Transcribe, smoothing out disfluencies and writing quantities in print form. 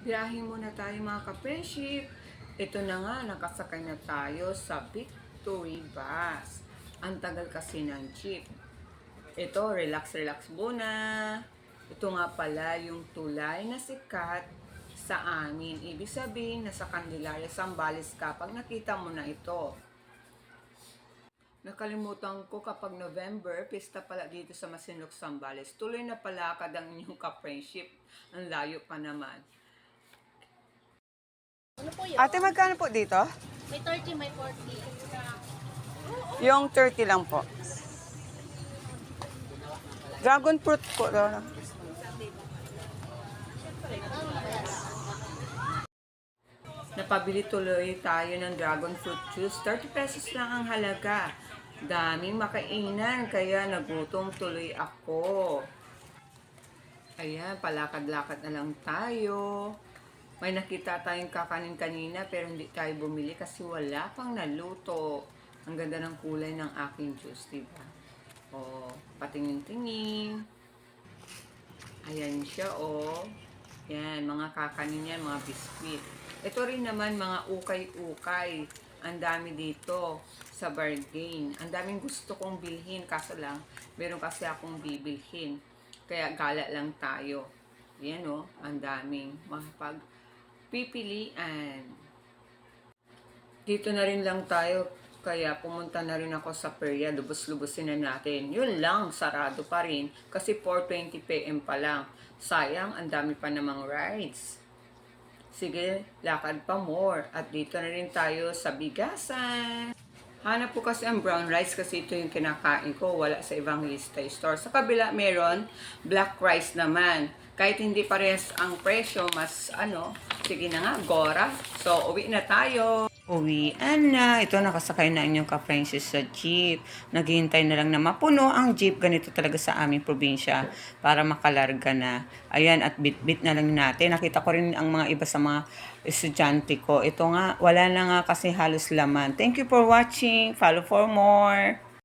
Biyahe muna tayo mga ka-friendship. Ito na nga, nakasakay na tayo sa Victory Bus. Ang tagal kasi ng jeep. Ito, relax muna. Ito nga pala yung tulay na sikat sa amin. Ibig sabihin, nasa Candelaria, Zambales ka pag nakita mo na ito. Nakalimutan ko kapag November, pista pala dito sa Masinloc, Zambales. Tuloy na palakad ang inyong ka-friendship. Ang layo pa naman. Ano po yun? Ate, magkano po dito? May 30, may 40. Yung 30 lang po. Dragon fruit po. Napabili tuloy tayo ng dragon fruit juice. 30 pesos lang ang halaga. Daming makainan, kaya nagutom tuloy ako. Ayan, palakad-lakad na lang tayo. May nakita tayong kakanin kanina pero hindi tayo bumili kasi wala pang naluto. Ang ganda ng kulay ng aking juice, diba? O, patingin-tingin. Ayan siya, o. Yan, mga kakanin yan, mga biskwit. Ito rin naman, mga ukay-ukay. Ang dami dito sa bargain. Ang daming gusto kong bilhin, kaso lang, meron kasi akong bibilhin. Kaya gala lang tayo. Yan, o, ang daming pipilian. Dito na rin lang tayo, kaya pumunta na rin ako sa Peria, lubos-lubosin na natin. Yun lang, sarado pa rin, kasi 4:20 PM pa lang. Sayang, ang dami pa namang rides. Sige, lakad pa more. At dito na rin tayo sa bigasan. Hanap ko kasi ang brown rice kasi ito yung kinakain ko. Wala sa Evangelista Store. Sa kabila meron black rice naman. Kahit hindi parehas ang presyo, mas sige na nga, Gora. So, uwi na tayo. Uwian na. Ito, nakasakay na inyong ka-Francis sa jeep. Naghihintay na lang na mapuno ang jeep. Ganito talaga sa aming probinsya para makalarga na. Ayan, at bit-bit na lang natin. Nakita ko rin ang mga iba sa mga estudyante ko. Ito nga, wala na nga kasi halos laman. Thank you for watching. Follow for more.